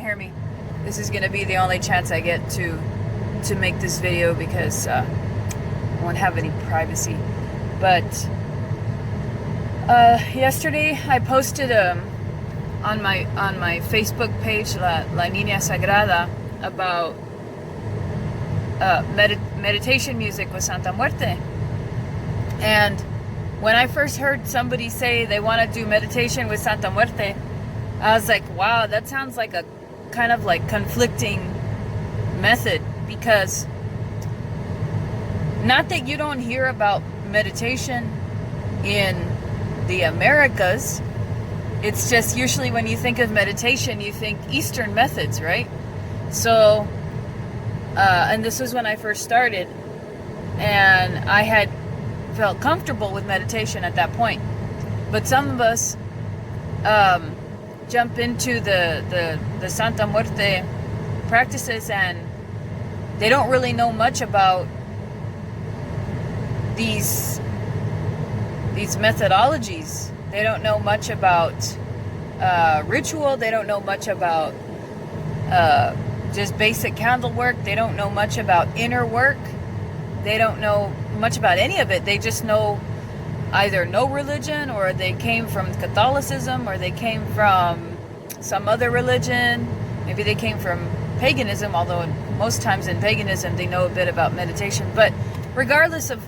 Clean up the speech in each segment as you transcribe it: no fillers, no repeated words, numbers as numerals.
hear me. This is gonna be the only chance I get to make this video because I won't have any privacy. But yesterday I posted on my Facebook page La Niña Sagrada about meditation music with Santa Muerte. And when I first heard somebody say they want to do meditation with Santa Muerte, I was like, wow, that sounds like a kind of like conflicting method, because not that you don't hear about meditation in the Americas, it's just usually when you think of meditation, you think Eastern methods, right? So, and this was when I first started, and I had felt comfortable with meditation at that point. But some of us jump into the Santa Muerte practices, and they don't really know much about these methodologies. They don't know much about ritual. They don't know much about just basic candle work. They don't know much about inner work. They don't know much about any of it. They just know either no religion, or they came from Catholicism, or they came from some other religion. Maybe they came from paganism, although most times in paganism they know a bit about meditation. But regardless of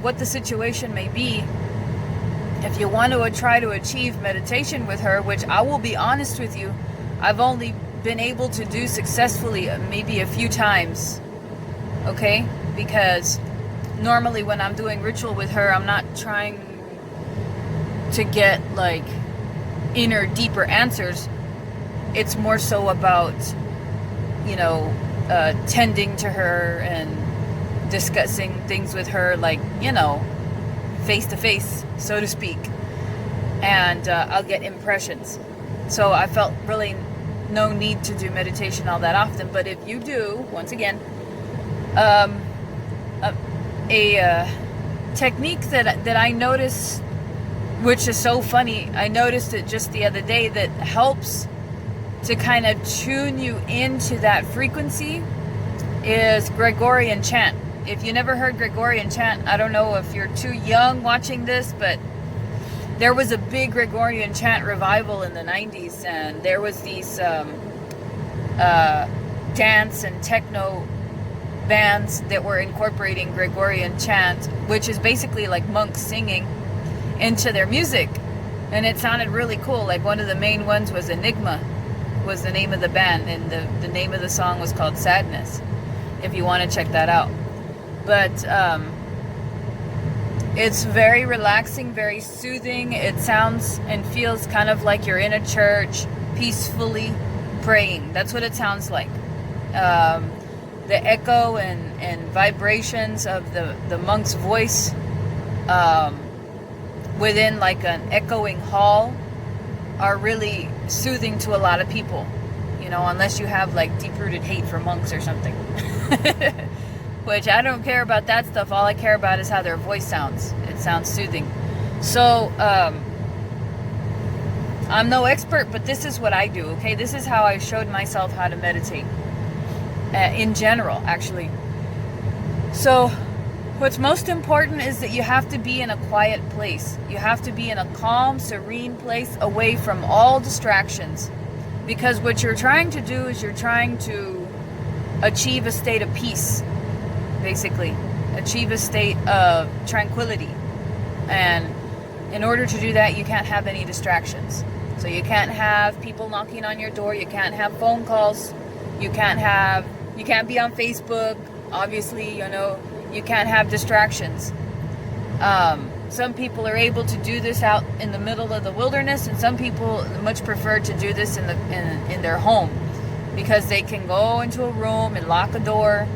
what the situation may be, if you want to try to achieve meditation with her, which I will be honest with you, I've only been able to do successfully maybe a few times, okay? Because normally when I'm doing ritual with her, I'm not trying to get like inner, deeper answers. It's more so about, tending to her and discussing things with her, like, face to face, so to speak. And I'll get impressions. So I felt really no need to do meditation all that often. But if you do, once again, a technique that I notice, which is so funny, I noticed it just the other day, that helps to kind of tune you into that frequency, is Gregorian Chant. If you never heard Gregorian Chant, I don't know if you're too young watching this, but there was a big Gregorian Chant revival in the 90s, and there was these dance and techno bands that were incorporating Gregorian Chant, which is basically like monks singing, into their music. And it sounded really cool. Like one of the main ones was Enigma, was the name of the band, and the name of the song was called Sadness, if you want to check that out. But it's very relaxing, very soothing. It sounds and feels kind of like you're in a church, peacefully praying. That's what it sounds like. The echo and vibrations of the monk's voice within like an echoing hall are really soothing to a lot of people, unless you have like deep-rooted hate for monks or something. Which I don't care about that stuff. All I care about is how their voice sounds. It sounds soothing. So I'm no expert, but this is what I do, okay? This is how I showed myself how to meditate. In general, actually. So what's most important is that you have to be in a quiet place. You have to be in a calm, serene place, away from all distractions. Because what you're trying to do is you're trying to achieve a state of peace, basically. Achieve a state of tranquility. And in order to do that, you can't have any distractions. So you can't have people knocking on your door. You can't have phone calls. You can't be on Facebook, obviously, you can't have distractions. Some people are able to do this out in the middle of the wilderness, and some people much prefer to do this in their home, because they can go into a room and lock a door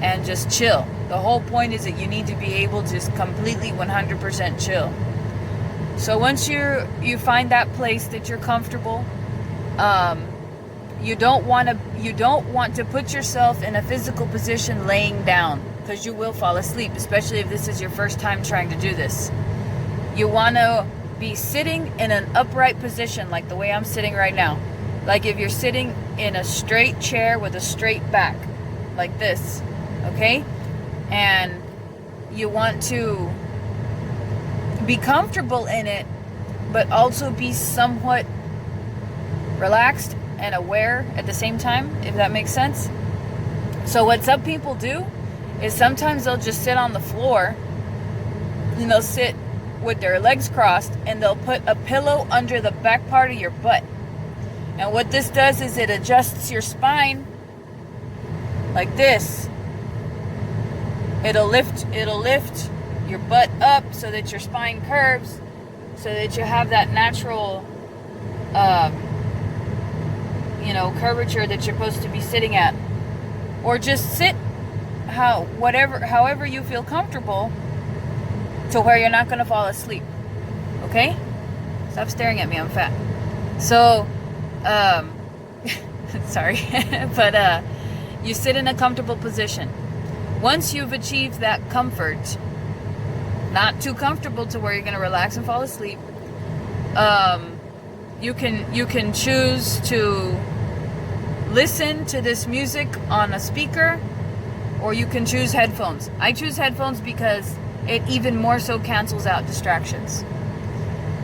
and just chill. The whole point is that you need to be able to just completely 100% chill. So once you find that place that you're comfortable, you don't want to put yourself in a physical position laying down, because you will fall asleep, especially if this is your first time trying to do this. You want to be sitting in an upright position, like the way I'm sitting right now. Like if you're sitting in a straight chair with a straight back, like this, okay? And you want to be comfortable in it, but also be somewhat relaxed and aware at the same time, if that makes sense. So what some people do is sometimes they'll just sit on the floor and they'll sit with their legs crossed and they'll put a pillow under the back part of your butt. And what this does is it adjusts your spine like this. It'll lift your butt up so that your spine curves, so that you have that natural curvature that you're supposed to be sitting at. Or just sit however you feel comfortable, to where you're not going to fall asleep. Okay? Stop staring at me, I'm fat. So sorry. But you sit in a comfortable position. Once you've achieved that comfort, not too comfortable to where you're going to relax and fall asleep, you can choose to listen to this music on a speaker, or you can choose headphones. I choose headphones because it even more so cancels out distractions.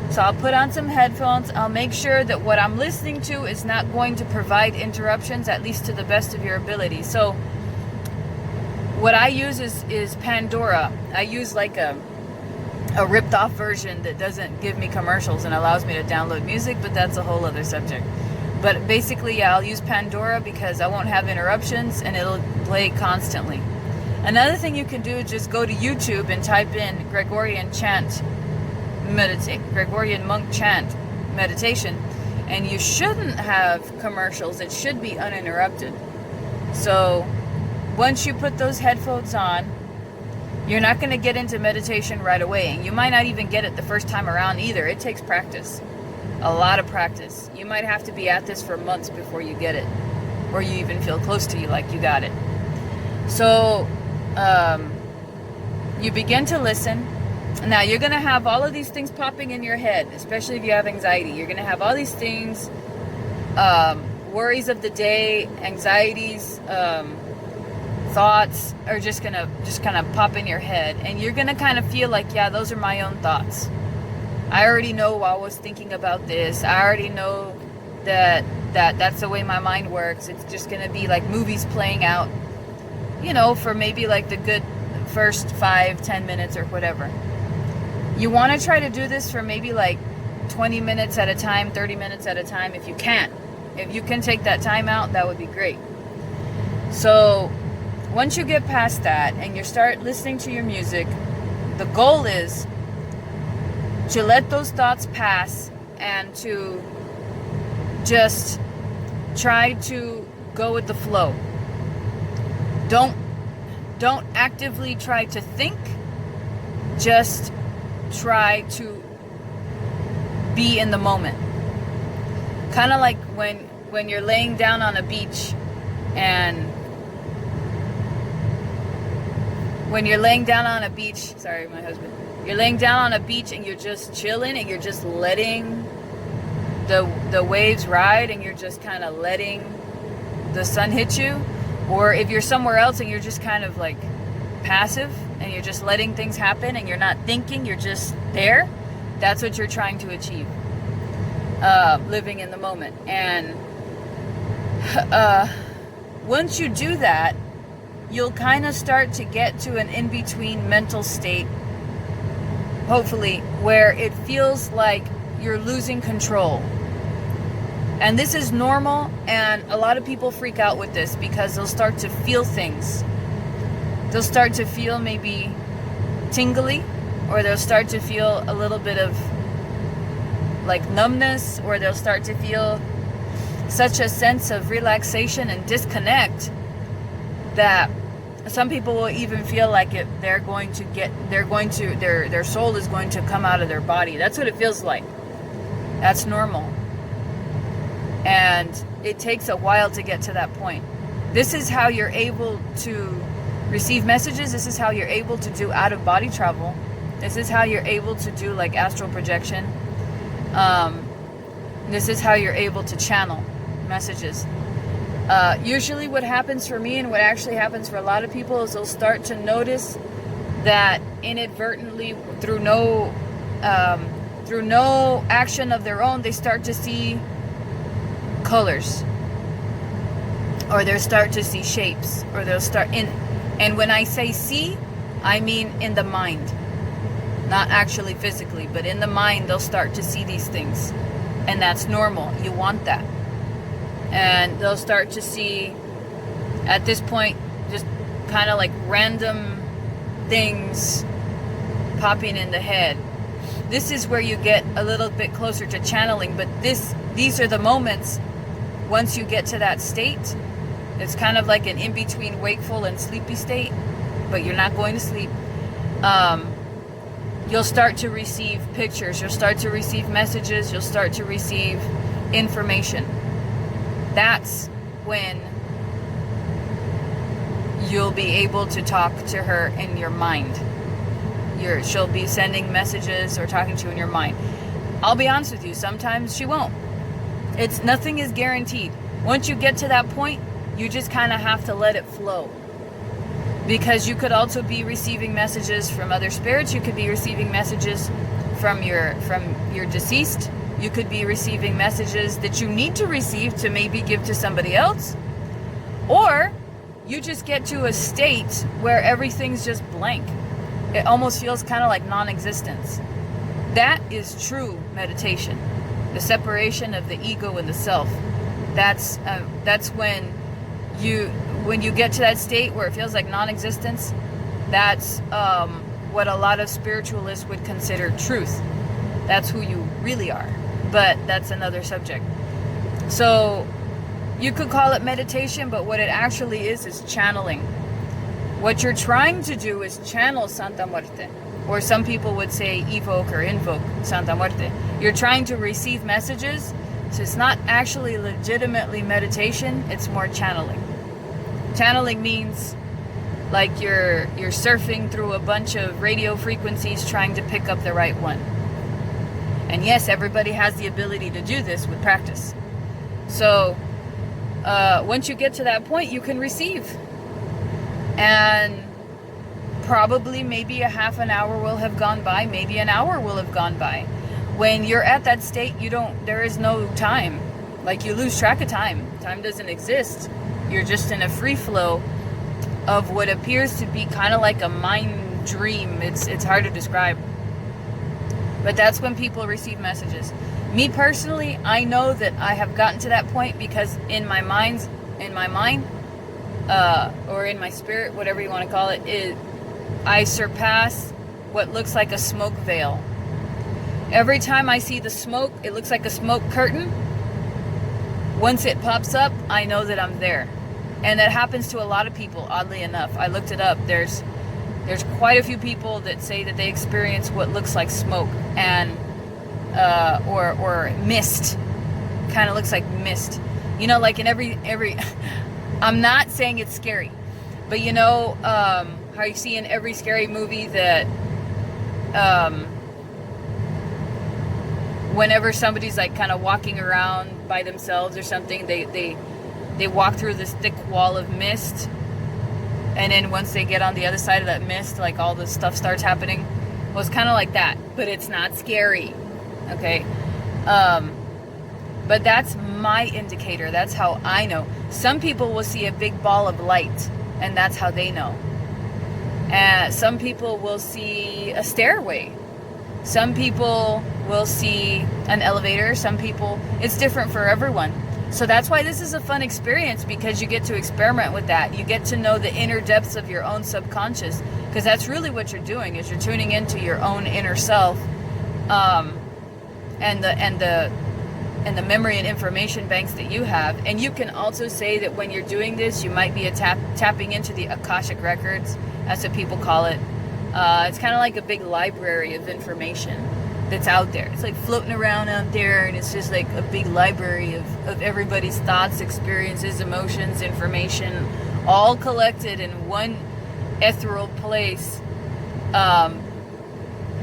So I'll put on some headphones. I'll make sure that what I'm listening to is not going to provide interruptions, at least to the best of your ability. So what I use is Pandora. I use like a ripped off version that doesn't give me commercials and allows me to download music, but that's a whole other subject. But basically, yeah, I'll use Pandora because I won't have interruptions and it'll play constantly. Another thing you can do is just go to YouTube and type in Gregorian Chant Gregorian monk chant meditation, and you shouldn't have commercials. It should be uninterrupted. So once you put those headphones on, you're not going to get into meditation right away, and you might not even get it the first time around either. It takes practice, a lot of practice. You might have to be at this for months before you get it, or you even feel close to you like you got it. So you begin to listen. Now you're going to have all of these things popping in your head, especially if you have anxiety. You're going to have all these things, worries of the day, anxieties, thoughts are just kind of pop in your head, and you're going to kind of feel like, yeah, those are my own thoughts. I already know I was thinking about this. I already know that's the way my mind works. It's just going to be like movies playing out, for maybe like the good first 5-10 minutes or whatever. You want to try to do this for maybe like 20 minutes at a time, 30 minutes at a time if you can. If you can take that time out, that would be great. So once you get past that and you start listening to your music, the goal is to let those thoughts pass and to just try to go with the flow. Don't actively try to think. Just try to be in the moment. Kind of like when you're laying down on a beach, and when you're laying down on a beach, sorry, my husband. You're laying down on a beach and you're just chilling and you're just letting the waves ride, and you're just kind of letting the sun hit you. Or if you're somewhere else and you're just kind of like passive and you're just letting things happen and you're not thinking, you're just there, that's what you're trying to achieve. Living in the moment. And once you do that, you'll kind of start to get to an in-between mental state, hopefully, where it feels like you're losing control. And this is normal, and a lot of people freak out with this because they'll start to feel things. They'll start to feel maybe tingly, or they'll start to feel a little bit of like numbness, or they'll start to feel such a sense of relaxation and disconnect that some people will even feel like their soul is going to come out of their body. That's what it feels like. That's normal. And it takes a while to get to that point. This is how you're able to receive messages. This is how you're able to do out-of-body travel. This is how you're able to do like astral projection. This is how you're able to channel. messages. Usually what happens for me, and what actually happens for a lot of people, is they'll start to notice that inadvertently, through no action of their own, they start to see colors, or they'll start to see shapes, or they'll start in, and when I say see, I mean in the mind, not actually physically, but in the mind they'll start to see these things, and that's normal. You want that. And they'll start to see, at this point, just kind of like random things popping in the head. This is where you get a little bit closer to channeling, but these are the moments, once you get to that state, it's kind of like an in-between wakeful and sleepy state, but you're not going to sleep. You'll start to receive pictures, you'll start to receive messages, you'll start to receive information. That's when you'll be able to talk to her in your mind. She'll be sending messages or talking to you in your mind. I'll be honest with you, sometimes she won't. Nothing is guaranteed. Once you get to that point, you just kind of have to let it flow. Because you could also be receiving messages from other spirits. You could be receiving messages from your deceased. You could be receiving messages that you need to receive to maybe give to somebody else. Or you just get to a state where everything's just blank. It almost feels kind of like non-existence. That is true meditation. The separation of the ego and the self. That's when you get to that state where it feels like non-existence. That's what a lot of spiritualists would consider truth. That's who you really are. But that's another subject. So you could call it meditation, but what it actually is channeling. What you're trying to do is channel Santa Muerte. Or some people would say evoke or invoke Santa Muerte. You're trying to receive messages, so it's not actually legitimately meditation, it's more channeling. Channeling means like you're surfing through a bunch of radio frequencies trying to pick up the right one. And yes, everybody has the ability to do this with practice. So once you get to that point, you can receive. And probably maybe a half an hour will have gone by, maybe an hour will have gone by. When you're at that state, there is no time. Like, you lose track of time. Time doesn't exist. You're just in a free flow of what appears to be kind of like a mind dream. It's hard to describe. But that's when people receive messages. Me personally, I know that I have gotten to that point because in my mind, or in my spirit, whatever you want to call it, I surpass what looks like a smoke veil. Every time I see the smoke, it looks like a smoke curtain. Once it pops up, I know that I'm there. And that happens to a lot of people, oddly enough. I looked it up. There's quite a few people that say that they experience what looks like smoke and or mist. Kind of looks like mist. You know, like in every I'm not saying it's scary, but you know how you see in every scary movie that whenever somebody's like kind of walking around by themselves or something, they walk through this thick wall of mist, and then once they get on the other side of that mist, like all this stuff starts happening. Well, it's kind of like that, but it's not scary. Okay. But that's my indicator. That's how I know. Some people will see a big ball of light, and that's how they know. And some people will see a stairway. Some people will see an elevator. Some people, it's different for everyone. So that's why this is a fun experience, because you get to experiment with that. You get to know the inner depths of your own subconscious, because that's really what you're doing, is you're tuning into your own inner self, and the memory and information banks that you have. And you can also say that when you're doing this, you might be tapping into the Akashic Records. That's what people call it. It's kind of like a big library of information that's out there. It's like floating around out there, and it's just like a big library of everybody's thoughts, experiences, emotions, information, all collected in one ethereal place, that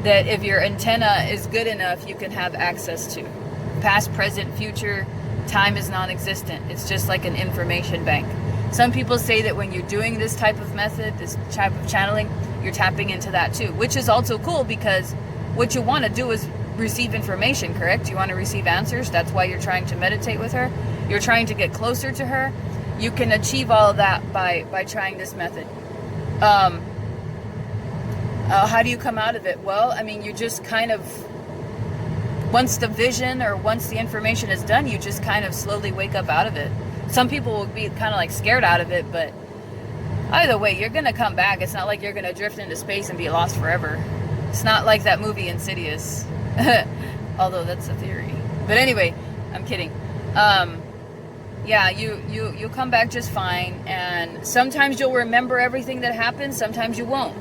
if your antenna is good enough, you can have access to. Past, present, future, Time is non-existent. It's just like an information bank. Some people say that when you're doing this type of method, this type of channeling, you're tapping into that too, which is also cool, because what you want to do is receive information, correct? You want to receive answers. That's why you're trying to meditate with her. You're trying to get closer to her. You can achieve all of that by trying this method. How do you come out of it? Well, I mean, you just kind of, once the vision or once the information is done, you just kind of slowly wake up out of it. Some people will be kind of like scared out of it, but either way, you're going to come back. It's not like you're going to drift into space and be lost forever. It's not like that movie Insidious. Although that's a theory. But anyway, I'm kidding. Yeah, you come back just fine, and sometimes you'll remember everything that happened, sometimes you won't.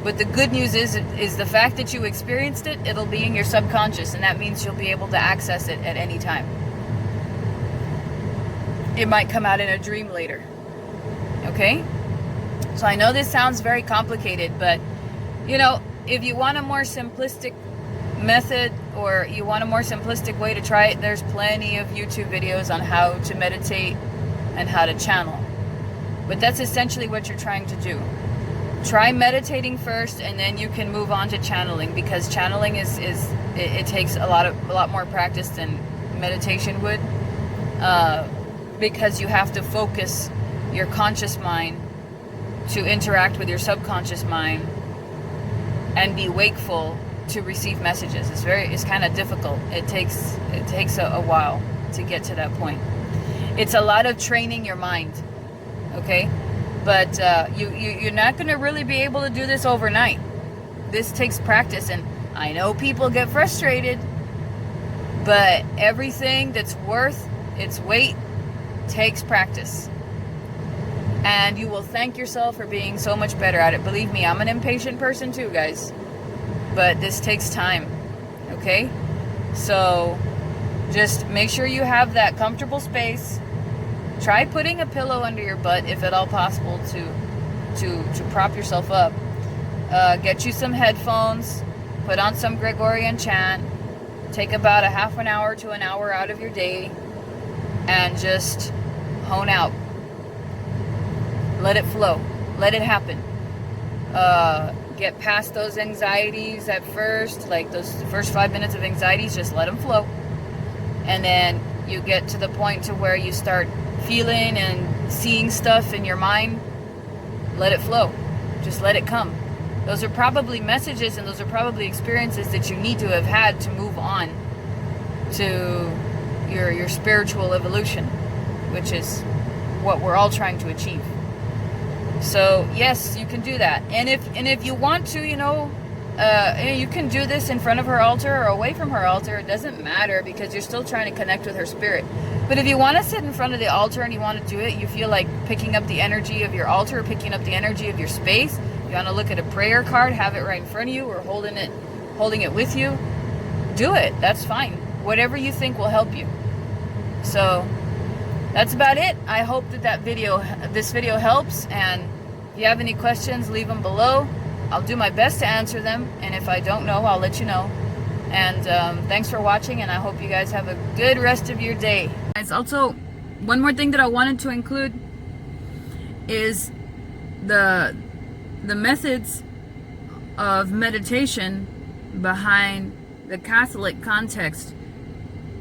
But the good news is the fact that you experienced it, it'll be in your subconscious, and that means you'll be able to access it at any time. It might come out in a dream later. Okay? So I know this sounds very complicated, but you know, if you want a more simplistic method, or you want a more simplistic way to try it, there's plenty of YouTube videos on how to meditate and how to channel. But that's essentially what you're trying to do. Try meditating first, and then you can move on to channeling, because channeling it takes a lot more practice than meditation would, because you have to focus your conscious mind to interact with your subconscious mind and be wakeful to receive messages. It's kind of difficult. It takes a while to get to that point. It's a lot of training your mind, okay? But you're not going to really be able to do this overnight. This takes practice, and I know people get frustrated, but everything that's worth its weight takes practice. And you will thank yourself for being so much better at it. Believe me, I'm an impatient person too, guys. But this takes time, okay? So just make sure you have that comfortable space. Try putting a pillow under your butt, if at all possible, to prop yourself up. Get you some headphones, put on some Gregorian Chant, take about a half an hour to an hour out of your day, and just hone out. Let it flow. Let it happen. Get past those anxieties at first, like those first 5 minutes of anxieties, just let them flow. And then you get to the point to where you start feeling and seeing stuff in your mind. Let it flow. Just let it come. Those are probably messages, and those are probably experiences that you need to have had to move on to your spiritual evolution, which is what we're all trying to achieve. So yes, you can do that. And if you want to, you can do this in front of her altar or away from her altar. It doesn't matter, because you're still trying to connect with her spirit. But if you want to sit in front of the altar and you want to do it, you feel like picking up the energy of your altar, or picking up the energy of your space, you want to look at a prayer card, have it right in front of you, or holding it with you, do it. That's fine. Whatever you think will help you. So that's about it. I hope that this video helps, and if you have any questions, leave them below. I'll do my best to answer them, and if I don't know, I'll let you know. And thanks for watching, and I hope you guys have a good rest of your day. Guys, also, one more thing that I wanted to include is the methods of meditation behind the Catholic context.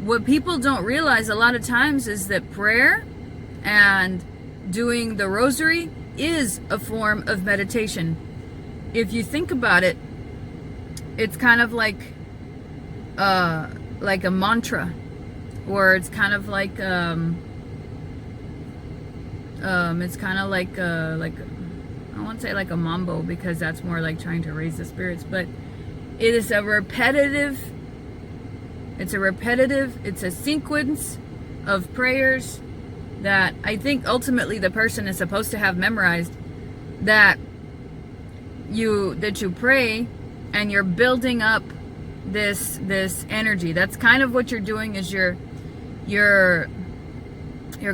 What people don't realize a lot of times is that prayer and doing the rosary is a form of meditation. If you think about it, it's kind of like a mantra, or it's kind of like it's kind of like I won't say like a mambo, because that's more like trying to raise the spirits, but it is it's a sequence of prayers that I think ultimately the person is supposed to have memorized, that you pray, and you're building up this energy. That's kind of what you're doing, is you're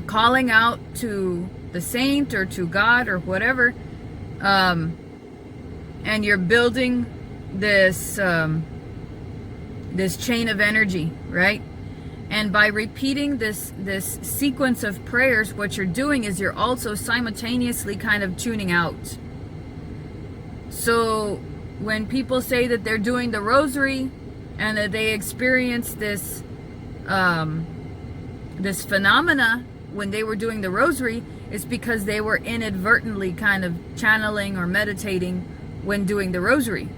calling out to the saint or to God or whatever, and you're building this chain of energy, right? And by repeating this sequence of prayers, what you're doing is you're also simultaneously kind of tuning out. So when people say that they're doing the rosary and that they experience this this phenomena when they were doing the rosary, it's because they were inadvertently kind of channeling or meditating when doing the rosary.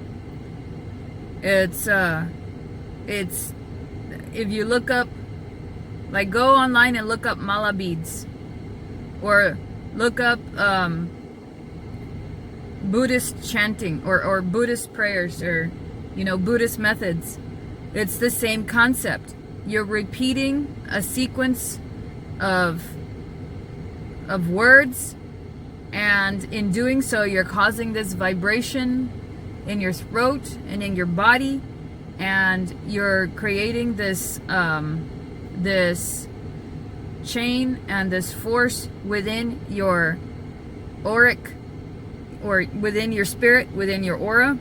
It's if you look up, like, go online and look up mala beads, or look up Buddhist chanting, or Buddhist prayers, or, you know, Buddhist methods. It's the same concept. You're repeating a sequence of words, and in doing so you're causing this vibration in your throat and in your body, and you're creating this this chain and this force within your auric, or within your spirit, within your aura.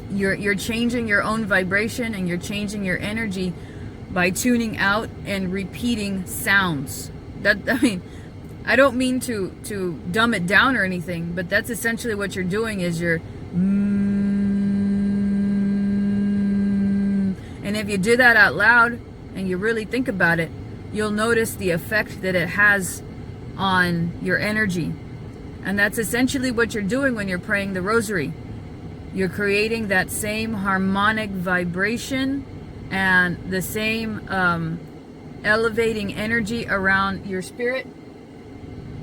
You're changing your own vibration, and you're changing your energy by tuning out and repeating sounds. That, I mean, I don't mean to dumb it down or anything, but that's essentially what you're doing, is you're and if you do that out loud and you really think about it, you'll notice the effect that it has on your energy. And that's essentially what you're doing when you're praying the rosary. You're creating that same harmonic vibration and the same elevating energy around your spirit.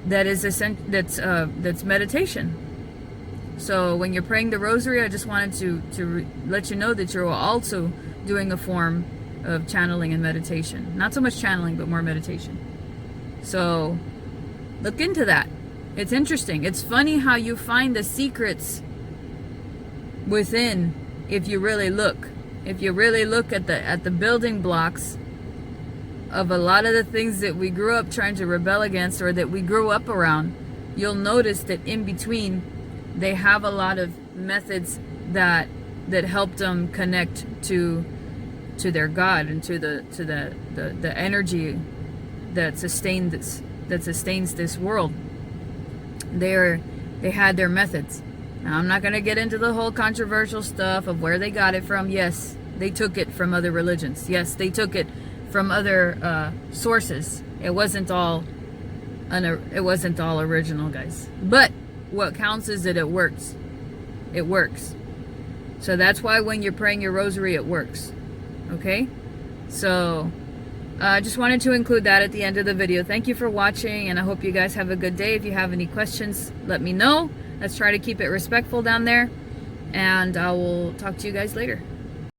That is that's meditation. So when you're praying the rosary, I just wanted to let you know that you're also doing a form of channeling and meditation. Not so much channeling, but more meditation. So look into that. It's interesting. It's funny how you find the secrets within if you really look. If you really look at the building blocks of a lot of the things that we grew up trying to rebel against, or that we grew up around, you'll notice that in between they have a lot of methods that help them connect to their God and to the energy that sustains this world. They had their methods. Now, I'm not going to get into the whole controversial stuff of where they got it from. Yes, they took it from other religions. Yes, they took it from other sources. It wasn't all original, guys. But what counts is that it works. It works. So that's why when you're praying your rosary, it works. Okay? So I just wanted to include that at the end of the video. Thank you for watching, and I hope you guys have a good day. If you have any questions, let me know. Let's try to keep it respectful down there, and I will talk to you guys later.